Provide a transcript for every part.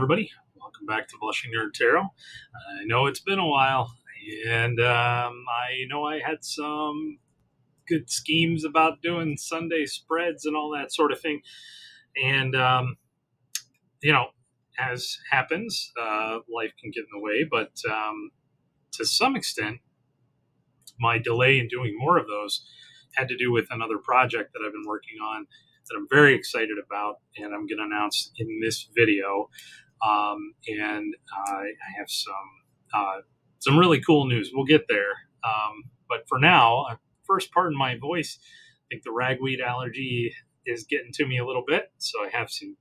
everybody. Welcome back to Blushing Nerd Tarot. I know it's been a while, and I know I had some good schemes about doing Sunday spreads and all that sort of thing. And, as happens, life can get in the way, but to some extent, my delay in doing more of those had to do with another project that I've been working on that I'm very excited about, and I'm going to announce in this video. And I have some really cool news. We'll get there. But for now, first, pardon my voice. I think the ragweed allergy is getting to me a little bit, so I have some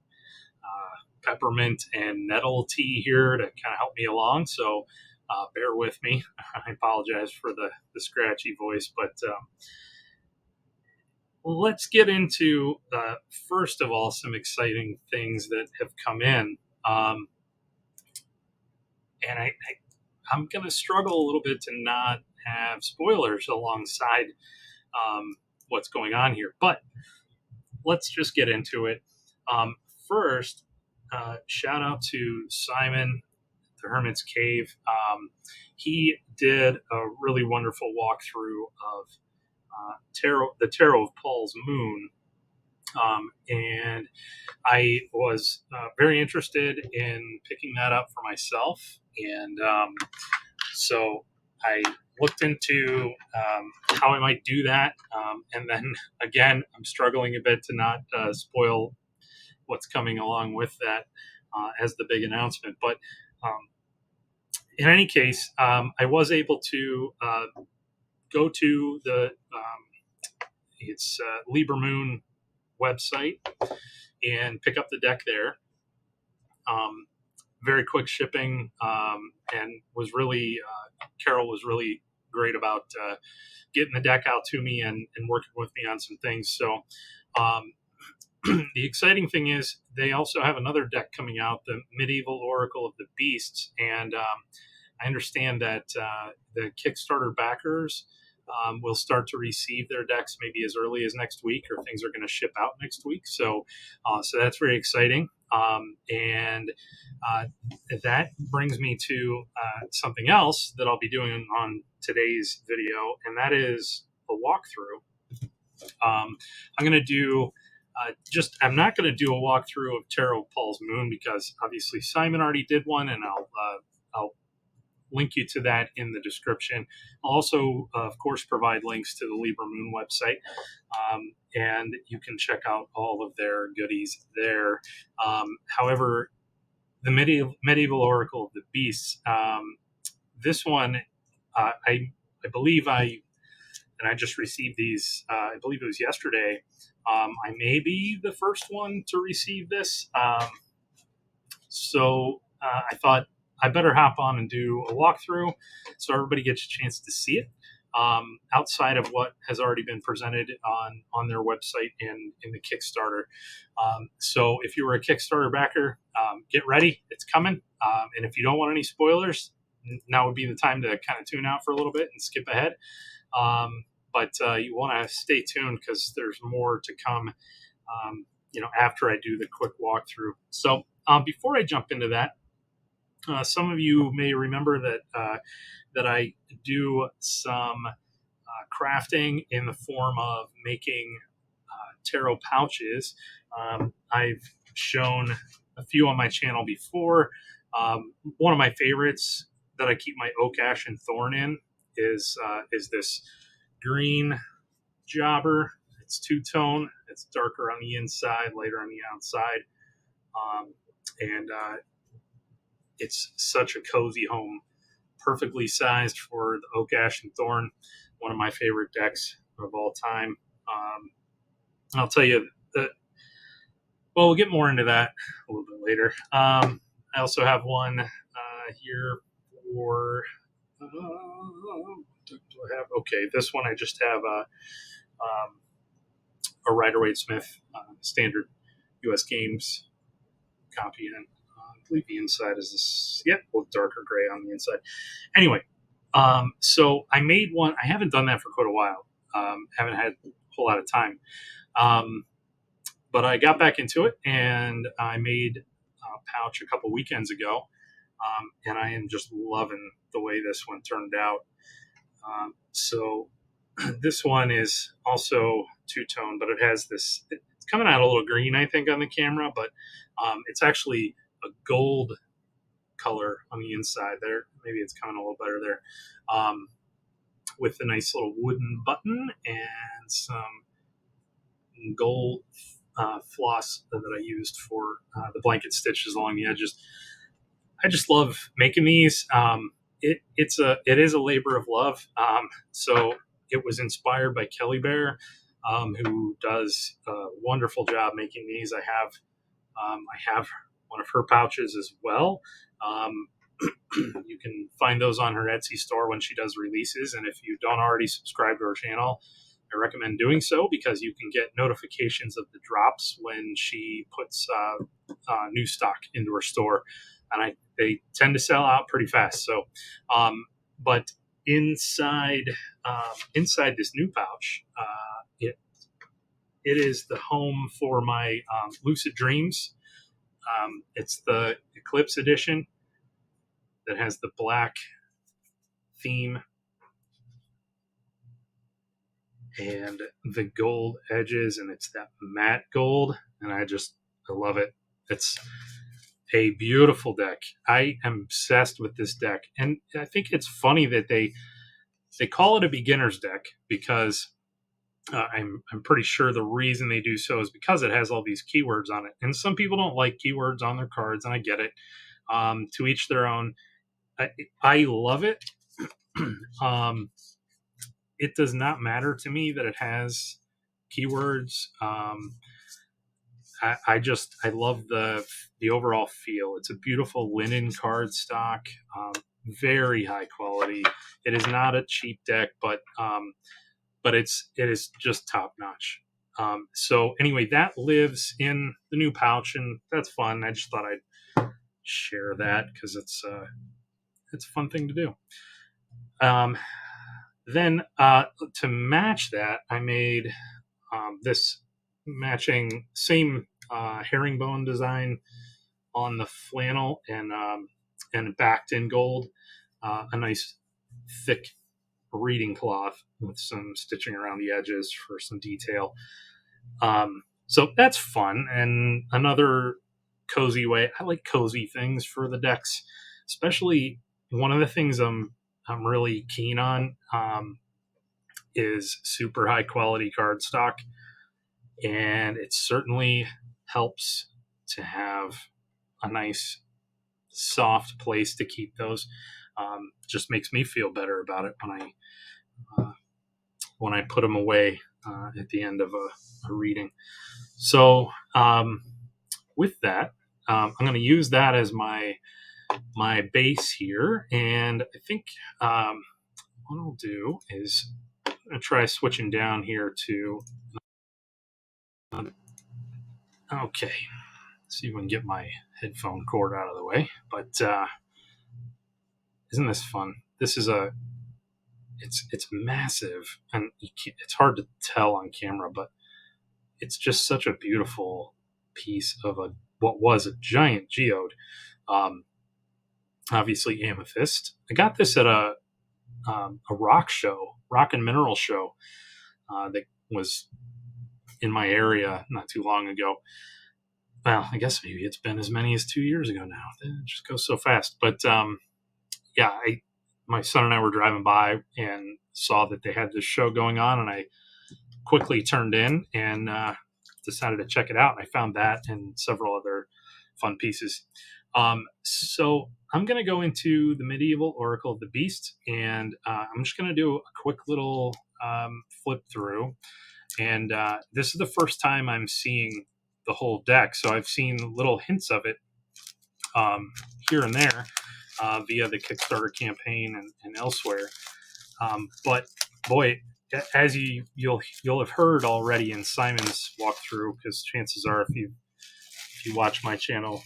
peppermint and nettle tea here to kind of help me along. So bear with me. I apologize for the scratchy voice, but let's get into, first of all, some exciting things that have come in. And I'm going to struggle a little bit to not have spoilers alongside what's going on here. But let's just get into it. First, shout out to Simon, the Hermit's Cave. He did a really wonderful walkthrough of the Tarot of Paul's Moon. And I was very interested in picking that up for myself. And so I looked into how I might do that. And then, again, I'm struggling a bit to not spoil what's coming along with that as the big announcement. But in any case, I was able to go to the Libra Moon website and pick up the deck there. Very quick shipping, and was really Carol was really great about getting the deck out to me and working with me on some things. So the exciting thing is they also have another deck coming out, the Medieval Oracle of the Beasts, and I understand that the Kickstarter backers will start to receive their decks maybe as early as next week, or things are going to ship out next week. So that's very exciting. And that brings me to something else that I'll be doing on today's video, and that is a walkthrough. I'm going to do I'm not going to do a walkthrough of Tarot of Paul's Moon because obviously Simon already did one, and I'll link you to that in the description. I'll also, of course, provide links to the Libra Moon website, and you can check out all of their goodies there. However, the Medieval Oracle of the Beasts, this one, I believe I just received these, I believe it was yesterday. I may be the first one to receive this. So I thought I better hop on and do a walkthrough so everybody gets a chance to see it outside of what has already been presented on their website and in the Kickstarter. So if you were a Kickstarter backer, get ready. It's coming. And if you don't want any spoilers, now would be the time to kind of tune out for a little bit and skip ahead. But you want to stay tuned because there's more to come, after I do the quick walkthrough. So before I jump into that, some of you may remember that I do some crafting in the form of making tarot pouches. I've shown a few on my channel before. One of my favorites that I keep my oak, ash, and thorn in is this green jobber. It's two-tone. It's darker on the inside, lighter on the outside, and it's such a cozy home, perfectly sized for the oak, ash, and thorn. One of my favorite decks of all time. I'll tell you that. Well, we'll get more into that a little bit later. I also have one here for. What do I have? Okay, this one I just have a Rider-Waite-Smith standard U.S. Games copy, and I believe the inside is this, a little darker gray on the inside. Anyway, so I made one. I haven't done that for quite a while. Haven't had a whole lot of time. But I got back into it, and I made pouch a couple weekends ago, and I am just loving the way this one turned out. So this one is also two-tone, but it has this, it's coming out a little green, I think, on the camera, but it's actually a gold color on the inside there. Maybe it's coming a little better there. With a nice little wooden button and some gold floss that I used for the blanket stitches along the edges. I just love making these. It is a labor of love. So it was inspired by Kelly Bear, who does a wonderful job making these. I have one of her pouches as well. You can find those on her Etsy store when she does releases. And if you don't already subscribe to her channel, I recommend doing so, because you can get notifications of the drops when she puts new stock into her store. And they tend to sell out pretty fast. So, but inside this new pouch, it is the home for my Lucid Dreams. It's the Eclipse edition that has the black theme and the gold edges, and it's that matte gold, and I love it. It's a beautiful deck. I am obsessed with this deck, and I think it's funny that they call it a beginner's deck, because I'm pretty sure the reason they do so is because it has all these keywords on it, and some people don't like keywords on their cards, and I get it. To each their own. I love it. It does not matter to me that it has keywords. I love the overall feel. It's a beautiful linen card stock, very high quality. It is not a cheap deck, but it is just top notch. So anyway, that lives in the new pouch, and that's fun. I just thought I'd share that because it's a fun thing to do. Then to match that, I made this matching same herringbone design on the flannel, and backed in gold, a nice thick reading cloth with some stitching around the edges for some detail. So that's fun, and another cozy way. I like cozy things for the decks, especially one of the things I'm really keen on is super high quality cardstock, and it certainly helps to have a nice soft place to keep those. Just makes me feel better about it when I put them away at the end of a reading. So with that, I'm going to use that as my base here, and I think what I'll do is I'm going to try switching down here to okay, see if we can get my headphone cord out of the way. But isn't this fun? This is it's massive, and it's hard to tell on camera, but it's just such a beautiful piece of what was a giant geode. Obviously amethyst. I got this at a rock and mineral show that was in my area not too long ago. Well, I guess maybe it's been as many as 2 years ago now. It just goes so fast. But yeah, my son and I were driving by and saw that they had this show going on, and I quickly turned in and decided to check it out. And I found that and several other fun pieces. So I'm going to go into the Medieval Oracle of the Beast, and I'm just going to do a quick little flip through. And this is the first time I'm seeing the whole deck, so I've seen little hints of it here and there via the Kickstarter campaign and elsewhere. But boy, as you'll have heard already in Simon's walkthrough, because chances are if you watch my channel,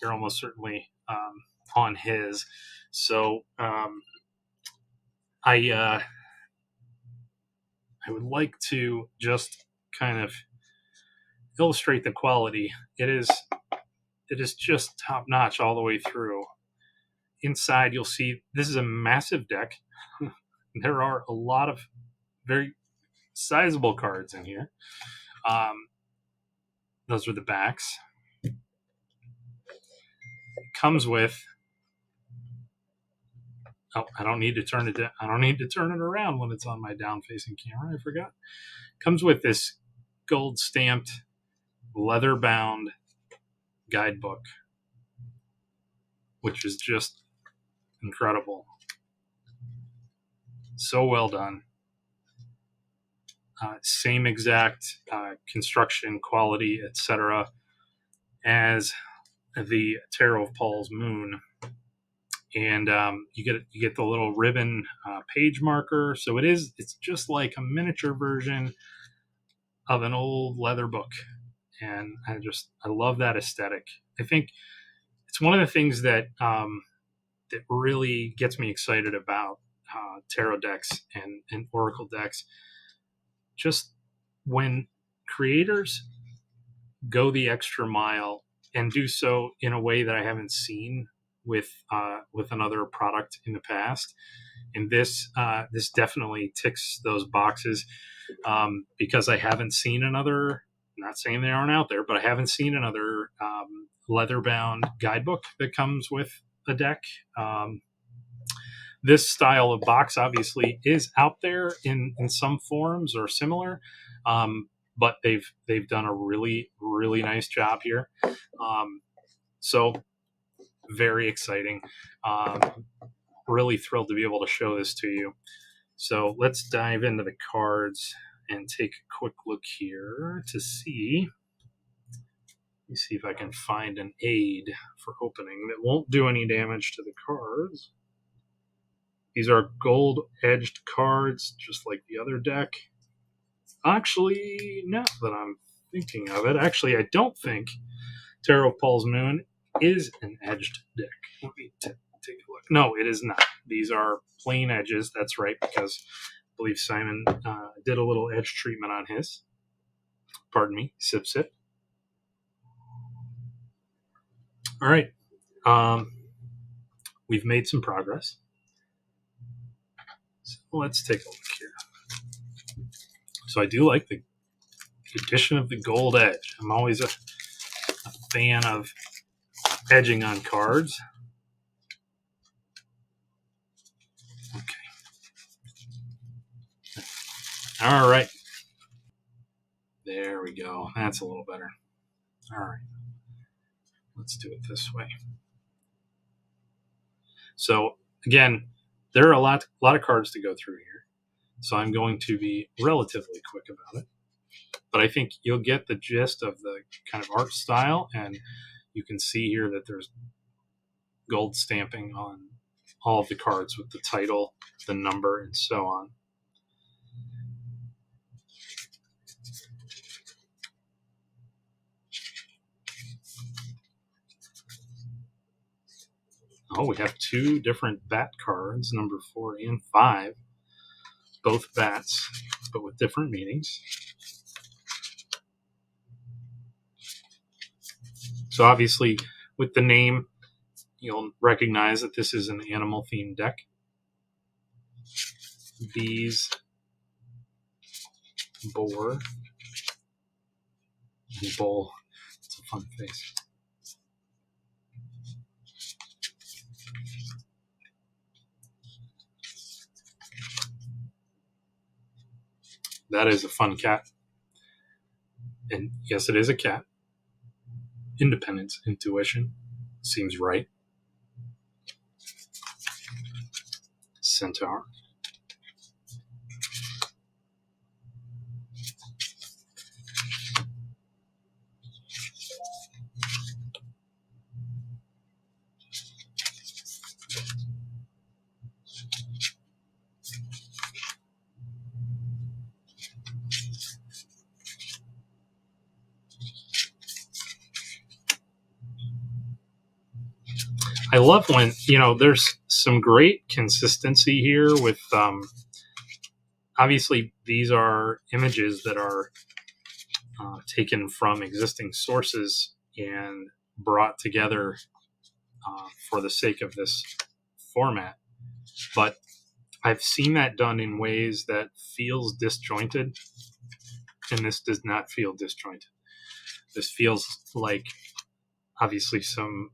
you're almost certainly on his. So I would like to just kind of illustrate the quality. It it is just top notch all the way through. Inside, you'll see this is a massive deck. There are a lot of very sizable cards in here. Those are the backs. It comes with. Oh, I don't need to turn it. I don't need to turn it around when it's on my down-facing camera. I forgot. Comes with this gold stamped, leather-bound guidebook, which is just incredible. So well done. Same exact construction, quality, etc., as the Tarot of Paul's Moon, and you get the little ribbon page marker. So it's just like a miniature version of an old leather book, and I love that aesthetic. I think it's one of the things that that really gets me excited about tarot decks and oracle decks. Just when creators go the extra mile and do so in a way that I haven't seen with another product in the past, and this definitely ticks those boxes, because I haven't seen another. Not saying they aren't out there, but I haven't seen another leather-bound guidebook that comes with a deck. This style of box obviously is out there in some forums or similar, but they've done a really, really nice job here. So very exciting. Really thrilled to be able to show this to you. So let's dive into the cards and take a quick look here to see. Let me see if I can find an aid for opening that won't do any damage to the cards. These are gold-edged cards, just like the other deck. Actually, now that I'm thinking of it, actually, I don't think Tarot of Paul's Moon is an edged deck. Let me take a look. No, it is not. These are plain edges. That's right, because I believe Simon did a little edge treatment on his. Pardon me. Sip, sip. All right. We've made some progress. So let's take a look here. So I do like the addition of the gold edge. I'm always a fan of edging on cards. Okay. All right. There we go. That's a little better. All right. Let's do it this way. So again, there are a lot of cards to go through here. So I'm going to be relatively quick about it. But I think you'll get the gist of the kind of art style, and you can see here that there's gold stamping on all of the cards with the title, the number, and so on. Oh, we have two different bat cards, number 4 and 5. Both bats, but with different meanings. So obviously, with the name, you'll recognize that this is an animal-themed deck. Bees, boar, and bull. It's a fun face. That is a fun cat. And yes, it is a cat. Independence, intuition, seems right. Centaur. I love when, there's some great consistency here with, obviously these are images that are taken from existing sources and brought together for the sake of this format. But I've seen that done in ways that feels disjointed, and this does not feel disjointed. This feels like obviously some,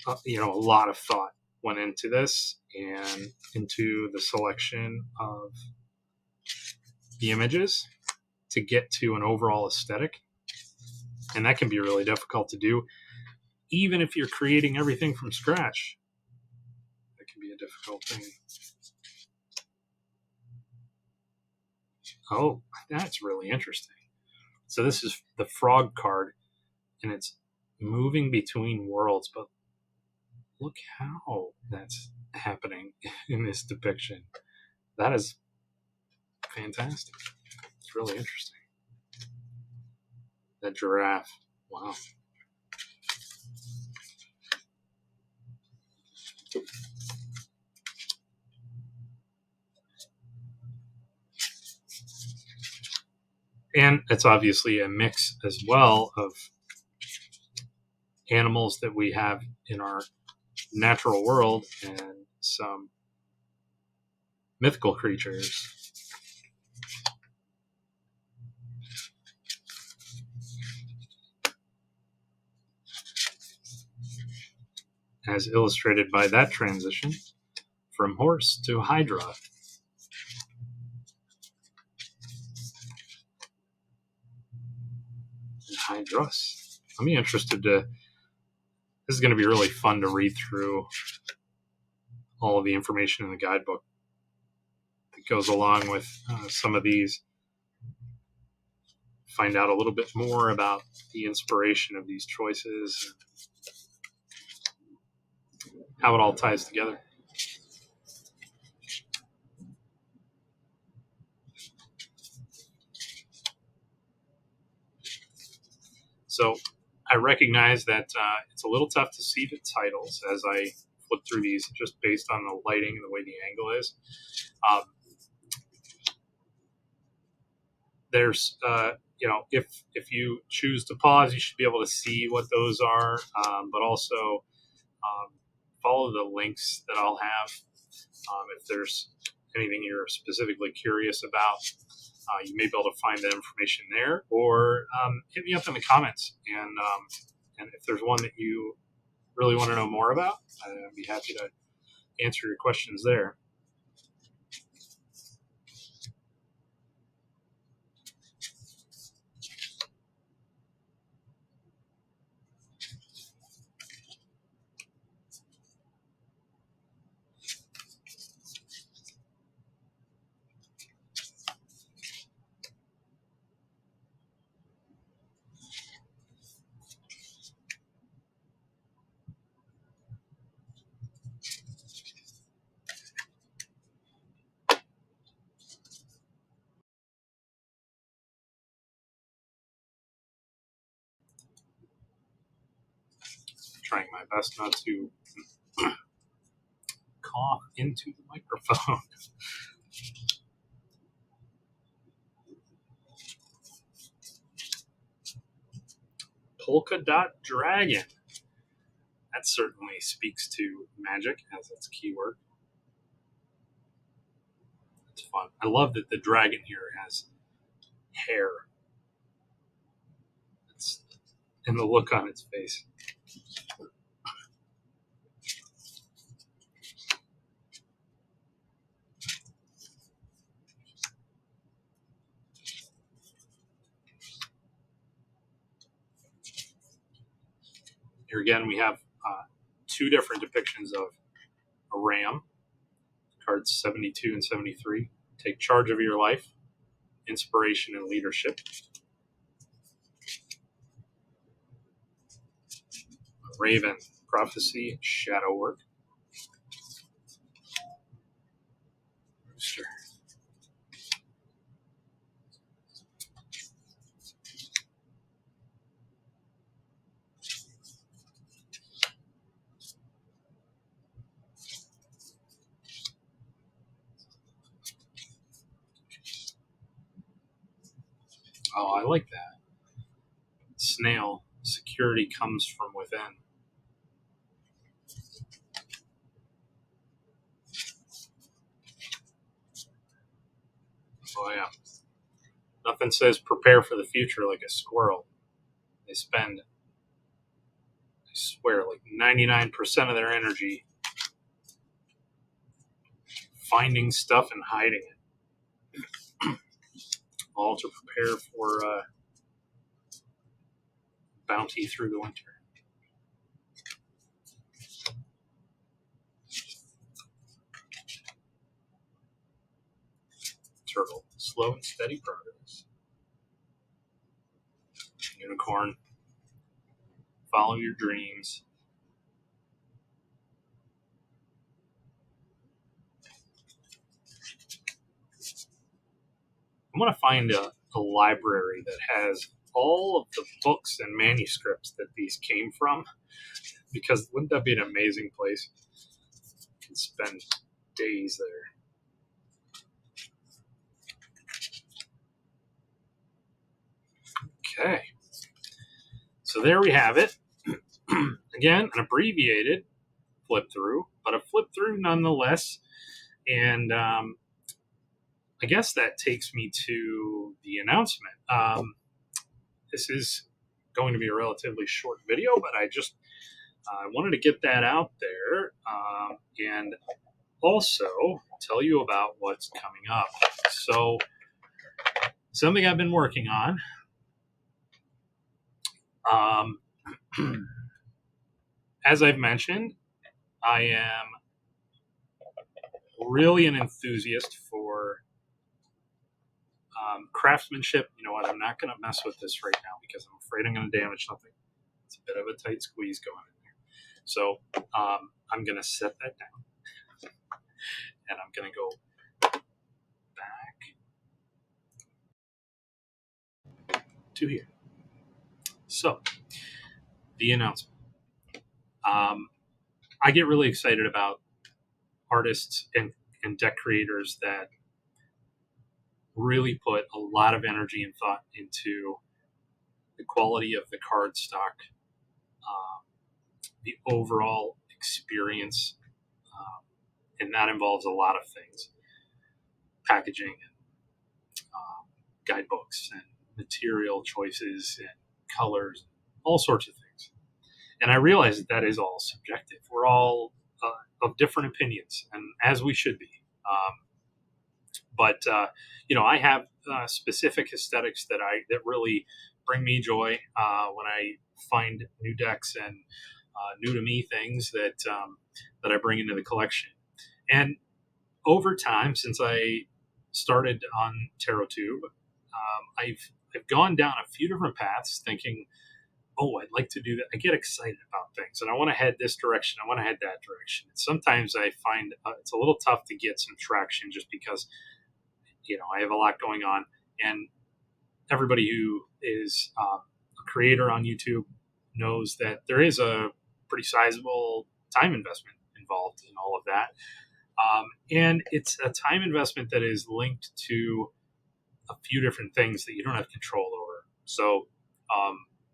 a lot of thought went into this and into the selection of the images to get to an overall aesthetic. And that can be really difficult to do, even if you're creating everything from scratch. That can be a difficult thing. Oh, that's really interesting. So this is the frog card, and it's moving between worlds, but look how that's happening in this depiction. That is fantastic. It's really interesting. That giraffe. Wow. And it's obviously a mix as well of animals that we have in our natural world and some mythical creatures. As illustrated by that transition from horse to hydra. And hydras. I'm interested to. This is going to be really fun to read through all of the information in the guidebook that goes along with some of these. Find out a little bit more about the inspiration of these choices, how it all ties together. So I recognize that it's a little tough to see the titles as I flip through these, just based on the lighting and the way the angle is. There's, if you choose to pause, you should be able to see what those are, but also follow the links that I'll have. If there's anything you're specifically curious about, you may be able to find that information there, or hit me up in the comments. And if there's one that you really want to know more about, I'd be happy to answer your questions there. Trying my best not to cough into the microphone. Polka dot dragon. That certainly speaks to magic as its keyword. It's fun. I love that the dragon here has hair. It's, and the look on its face. Here again, we have two different depictions of a ram. Cards 72 and 73. Take charge of your life, inspiration and leadership. A raven, prophecy, shadow work. Rooster. Oh, I like that. Snail, secure. security comes from within. Oh yeah. Nothing says prepare for the future like a squirrel. They spend, I swear, like 99% of their energy finding stuff and hiding it, all to prepare for bounty through the winter. Turtle, slow and steady progress. Unicorn, follow your dreams. I want to find a library that has all of the books and manuscripts that these came from, because wouldn't that be an amazing place? You can spend days there. Okay. So there we have it. Again, an abbreviated flip through, but a flip through nonetheless. And I guess that takes me to the announcement. This is going to be a relatively short video, but I wanted to get that out there and also tell you about what's coming up. So, something I've been working on. As I've mentioned, I am really an enthusiast for craftsmanship. You know what? I'm not going to mess with this right now because I'm afraid I'm going to damage something. It's a bit of a tight squeeze going in there. So I'm going to set that down. And I'm going to go back to here. So, the announcement. I get really excited about artists and deck creators that really put a lot of energy and thought into the quality of the cardstock, the overall experience, and that involves a lot of things: packaging, and guidebooks, and material choices, and colors, all sorts of things. And I realize that is all subjective. We're all of different opinions, and as we should be. But I have specific aesthetics that really bring me joy when I find new decks and new to me things that I bring into the collection. And over time, since I started on TarotTube, I've gone down a few different paths, thinking, oh, I'd like to do that. I get excited about things, and I want to head this direction. I want to head that direction. And sometimes I find it's a little tough to get some traction, just because I have a lot going on, and everybody who is a creator on YouTube knows that there is a pretty sizable time investment involved in all of that. And it's a time investment that is linked to a few different things that you don't have control over. So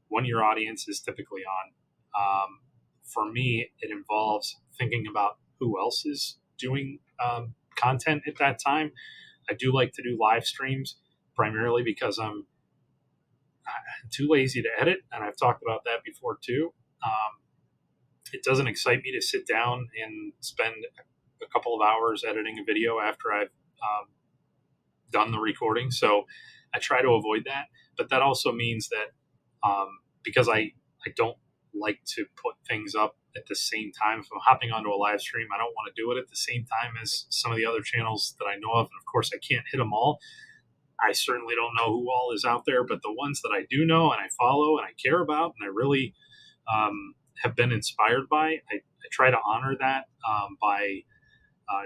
when your audience is typically on, for me, it involves thinking about who else is doing content at that time. I do like to do live streams, primarily because I'm too lazy to edit, and I've talked about that before too. It doesn't excite me to sit down and spend a couple of hours editing a video after I've done the recording, so I try to avoid that. But that also means that because I don't like to put things up at the same time. If I'm hopping onto a live stream, I don't want to do it at the same time as some of the other channels that I know of. And of course, I can't hit them all. I certainly don't know who all is out there, but the ones that I do know and I follow and I care about and I really have been inspired by, I try to honor that by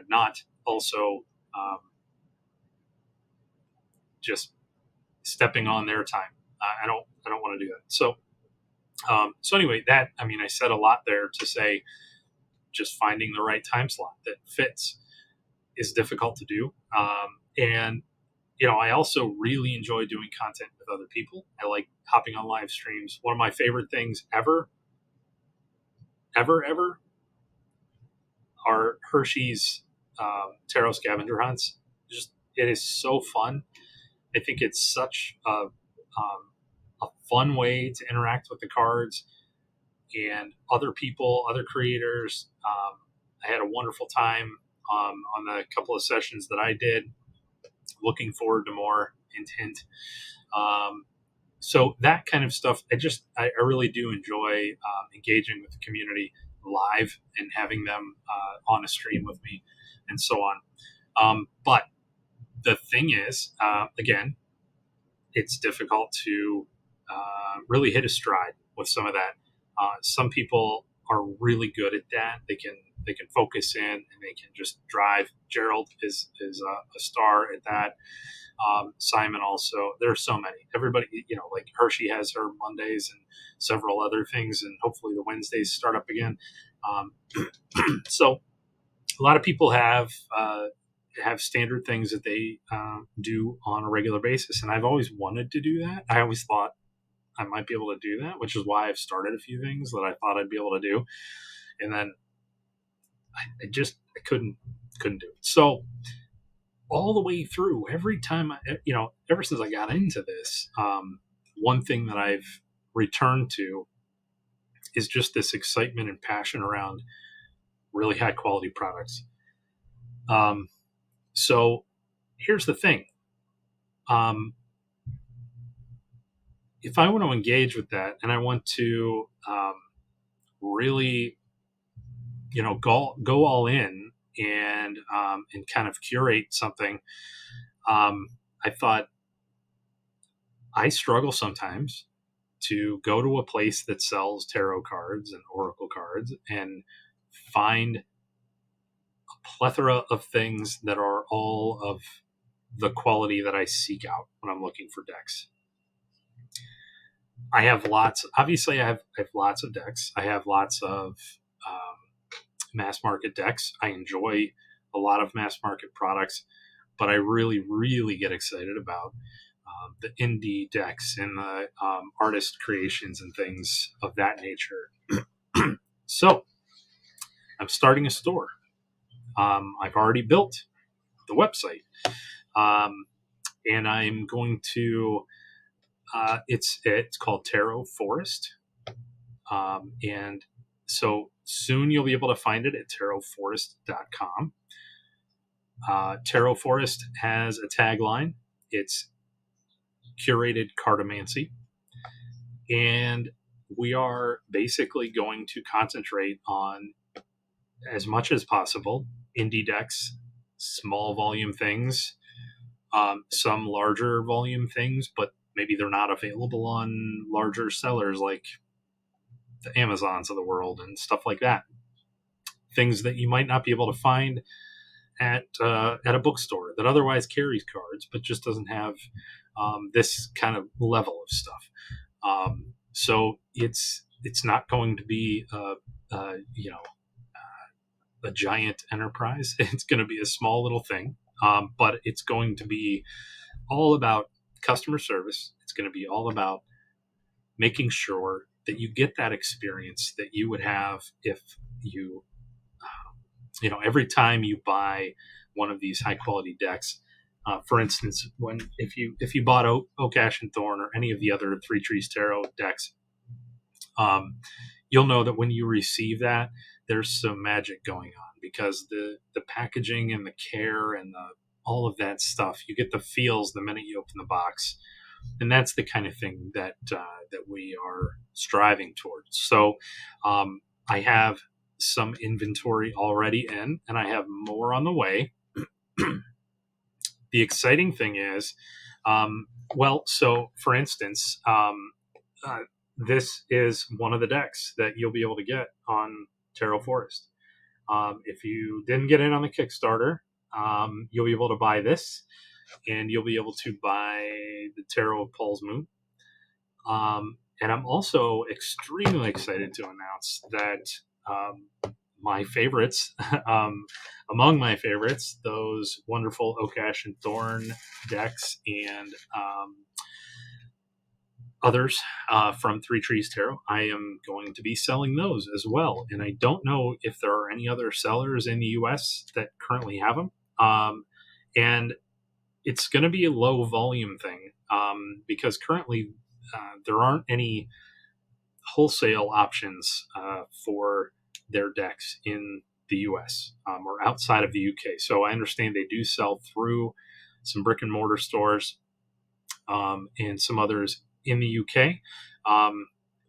not also just stepping on their time. I don't want to do that. So anyway, I said a lot there to say just finding the right time slot that fits is difficult to do. And I also really enjoy doing content with other people. I like hopping on live streams. One of my favorite things ever, are Hershey's tarot scavenger hunts. Just it is so fun. I think it's such a fun way to interact with the cards and other people, other creators. I had a wonderful time on the couple of sessions that I did. Looking forward to more. Hint, hint. Um, so that kind of stuff, I really do enjoy engaging with the community live and having them on a stream with me and so on. But the thing is, again, it's difficult to really hit a stride with some of that. Some people are really good at that. They can focus in and they can just drive. Gerald is a star at that. Simon also. There are so many. Everybody, like Hershey has her Mondays and several other things, and hopefully the Wednesdays start up again. Um, so a lot of people have standard things that they do on a regular basis, and I've always wanted to do that. I always thought I might be able to do that, which is why I've started a few things that I thought I'd be able to do, and then I couldn't do it. So all the way through, every time ever since I got into this, one thing that I've returned to is just this excitement and passion around really high quality products. So here's the thing. If I want to engage with that and I want to really, go all in and kind of curate something, I thought I struggle sometimes to go to a place that sells tarot cards and oracle cards and find a plethora of things that are all of the quality that I seek out when I'm looking for decks. I have obviously I have lots of decks. I have lots of mass market decks. I enjoy a lot of mass market products, but I really, really get excited about the indie decks and the artist creations and things of that nature. So I'm starting a store. I've already built the website, and I'm going to. It's called Tarot Forest, and so soon you'll be able to find it at tarotforest.com. Tarot Forest has a tagline. It's curated cartomancy, and we are basically going to concentrate on, as much as possible, indie decks, small volume things, some larger volume things, but maybe they're not available on larger sellers like the Amazons of the world and stuff like that. Things that you might not be able to find at a bookstore that otherwise carries cards, but just doesn't have this kind of level of stuff. So it's not going to be a giant enterprise. It's going to be a small little thing, but it's going to be all about customer service. It's going to be all about making sure that you get that experience that you would have if you, every time you buy one of these high quality decks. For instance, if you bought Oak, Ash, and Thorn or any of the other Three Trees Tarot decks, you'll know that when you receive that, there's some magic going on because the packaging and the care and all of that stuff, you get the feels the minute you open the box, and that's the kind of thing that we are striving towards. So I have some inventory already in, and I have more on the way. The exciting thing is, so for instance, this is one of the decks that you'll be able to get on Tarot Forest. If you didn't get in on the Kickstarter, you'll be able to buy this, and you'll be able to buy the Tarot of Paul's Moon. And I'm also extremely excited to announce that my favorites, among my favorites, those wonderful Oak, Ash, and Thorn decks, and others from Three Trees Tarot. I am going to be selling those as well. And I don't know if there are any other sellers in the US that currently have them. And it's going to be a low volume thing because currently there aren't any wholesale options for their decks in the US or outside of the UK. So I understand they do sell through some brick and mortar stores and some others in the UK,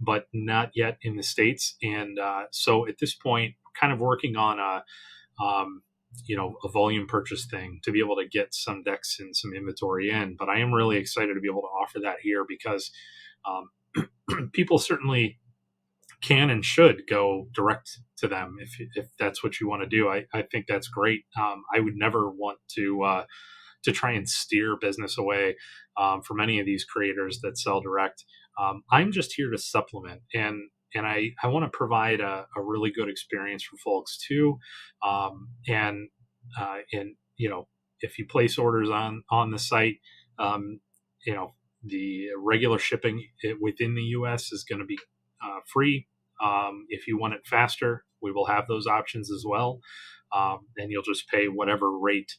but not yet in the States. And so at this point, kind of working on a volume purchase thing to be able to get some decks and some inventory in. But I am really excited to be able to offer that here because people certainly can and should go direct to them if that's what you want to do. I think that's great. I would never want to try and steer business away from any of these creators that sell direct. I'm just here to supplement and I want to provide a really good experience for folks too. And if you place orders on the site, the regular shipping within the U.S. is going to be free. If you want it faster, we will have those options as well. And you'll just pay whatever rate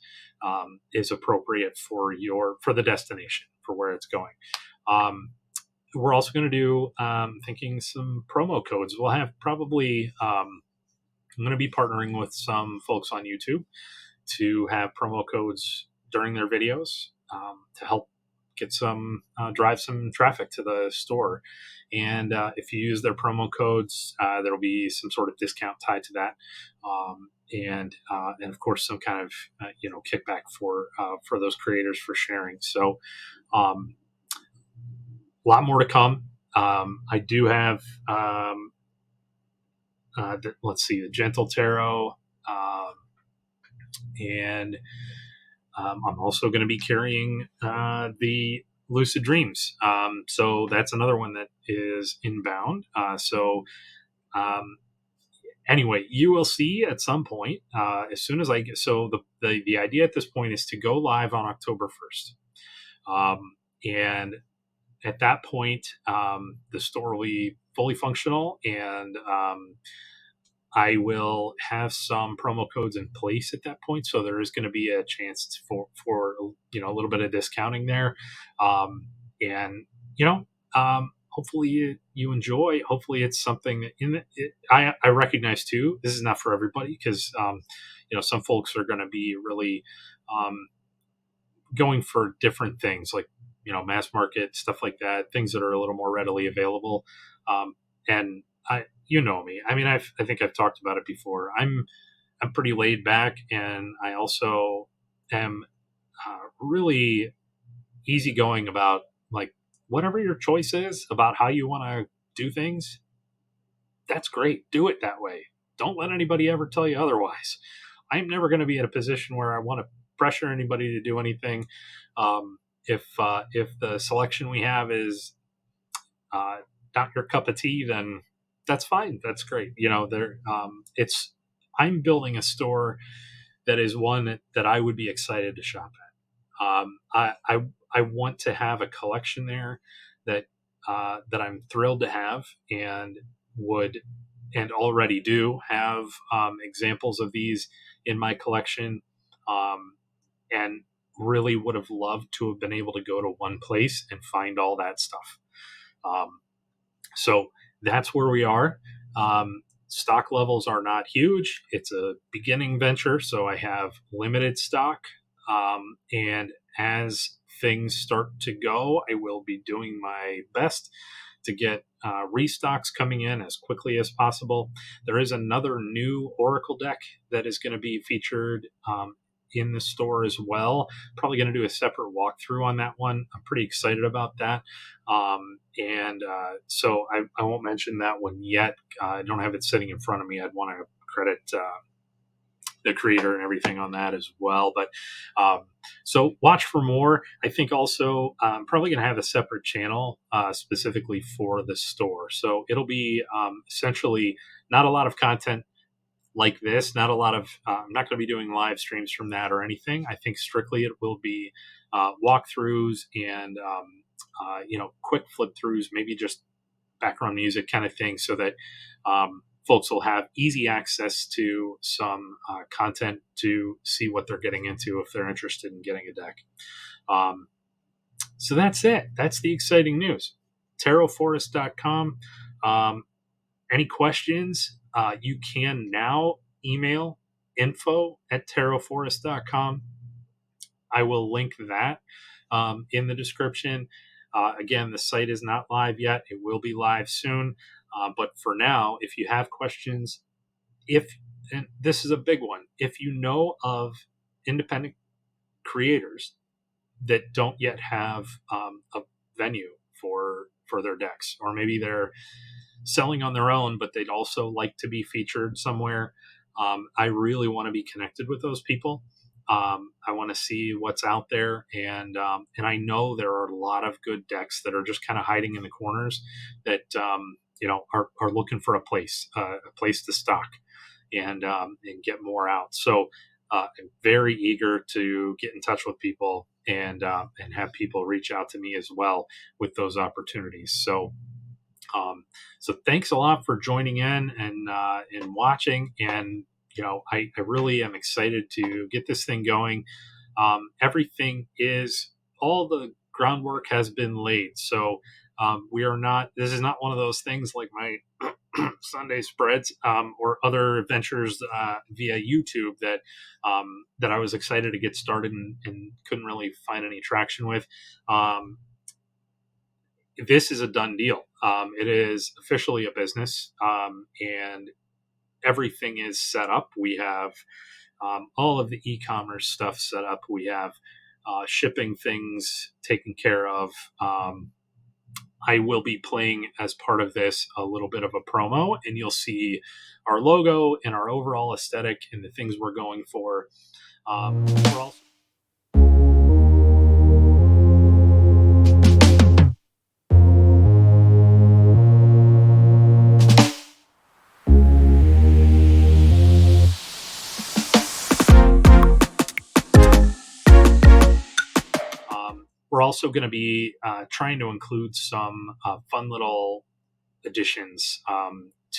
is appropriate for the destination, for where it's going. We're also going to do thinking some promo codes. We'll have probably I'm going to be partnering with some folks on YouTube to have promo codes during their videos to help get drive some traffic to the store. And if you use their promo codes, there'll be some sort of discount tied to that. And of course some kind of kickback for those creators for sharing. So a lot more to come. I do have let's see, the Gentle Tarot, and I'm also going to be carrying the Lucid Dreams. So that's another one that is inbound. Anyway, you will see at some point, as soon as I get, so the idea at this point is to go live on October 1st. And at that point, the store will be fully functional, and I will have some promo codes in place at that point. So there is going to be a chance for a little bit of discounting there. Hopefully you enjoy. Hopefully it's something I recognize too. This is not for everybody because some folks are going to be really going for different things like mass market stuff like that, things that are a little more readily available. And me. I mean, I think I've talked about it before. I'm pretty laid back, and I also am really easygoing about like whatever your choice is about how you want to do things. That's great. Do it that way. Don't let anybody ever tell you otherwise. I'm never going to be in a position where I want to pressure anybody to do anything. If the selection we have is not your cup of tea, then that's fine. That's great. I'm building a store that is one that I would be excited to shop at. I want to have a collection there that I'm thrilled to have and already do have examples of these in my collection, and really would have loved to have been able to go to one place and find all that stuff. So that's where we are. Stock levels are not huge. It's a beginning venture, so I have limited stock. And as things start to go, I will be doing my best to get restocks coming in as quickly as possible. There is another new Oracle deck that is going to be featured in the store as well. Probably going to do a separate walkthrough on that one. I'm pretty excited about that. So I won't mention that one yet. I don't have it sitting in front of me. I'd want to credit the creator and everything on that as well. But so watch for more. I think also I'm probably going to have a separate channel specifically for the store. So it'll be essentially not a lot of content, like this. Not a lot of, I'm not going to be doing live streams from that or anything. I think strictly it will be walkthroughs and, quick flip throughs, maybe just background music kind of thing, so that folks will have easy access to some content to see what they're getting into if they're interested in getting a deck. So that's it. That's the exciting news. tarotforest.com. Any questions, you can now email info@tarotforest.com. I will link that in the description. Again, the site is not live yet. It will be live soon. But for now, if you have questions, and this is a big one, if you know of independent creators that don't yet have a venue for their decks, or maybe they're selling on their own, but they'd also like to be featured somewhere, I really want to be connected with those people. I want to see what's out there, and I know there are a lot of good decks that are just kind of hiding in the corners that are looking for a place to stock and get more out. So I'm very eager to get in touch with people and have people reach out to me as well with those opportunities. So thanks a lot for joining in and watching. And I really am excited to get this thing going. Everything is, all the groundwork has been laid. So this is not one of those things like my Sunday spreads or other adventures via YouTube that I was excited to get started and couldn't really find any traction with. This is a done deal. It is officially a business, and everything is set up. We have all of the e-commerce stuff set up. We have shipping things taken care of. I will be playing, as part of this, a little bit of a promo, and you'll see our logo and our overall aesthetic and the things we're going for. We're also We're also going to be trying to include some fun little additions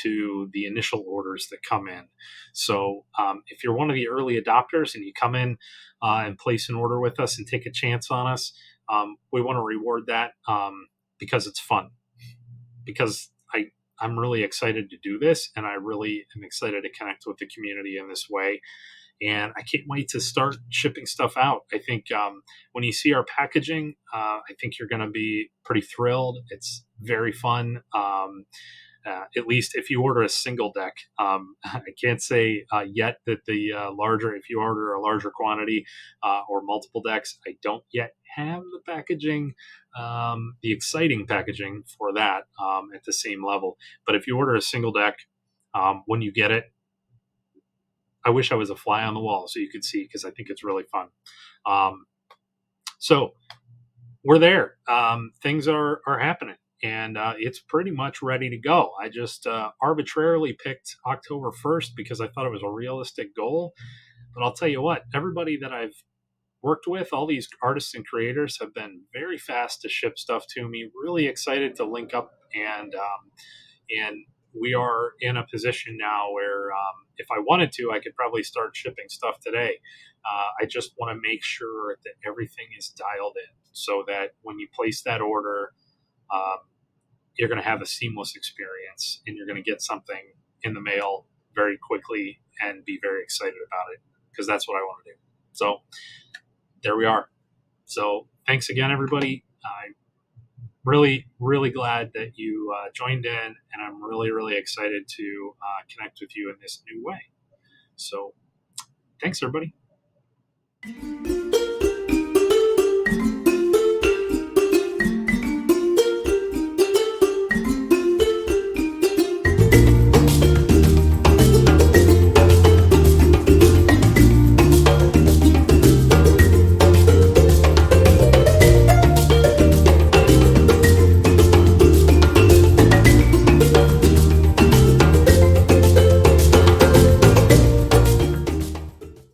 to the initial orders that come in. So if you're one of the early adopters and you come in and place an order with us and take a chance on us, we want to reward that because it's fun. Because I'm really excited to do this, and I really am excited to connect with the community in this way. And I can't wait to start shipping stuff out. I think when you see our packaging, I think you're going to be pretty thrilled. It's very fun. At least if you order a single deck. I can't say yet that if you order a larger quantity or multiple decks, I don't yet have the packaging, the exciting packaging for that at the same level. But if you order a single deck, when you get it, I wish I was a fly on the wall so you could see, because I think it's really fun. So we're there. Things are happening, and it's pretty much ready to go. I just arbitrarily picked October 1st because I thought it was a realistic goal. But I'll tell you what, everybody that I've worked with, all these artists and creators, have been very fast to ship stuff to me. Really excited to link up, and we are in a position now where if I wanted to, I could probably start shipping stuff today. I just want to make sure that everything is dialed in so that when you place that order, you're going to have a seamless experience, and you're going to get something in the mail very quickly and be very excited about it, because that's what I want to do. So there we are. So thanks again, everybody. I'm really, really glad that you joined in, and I'm really, really excited to connect with you in this new way. So thanks, everybody.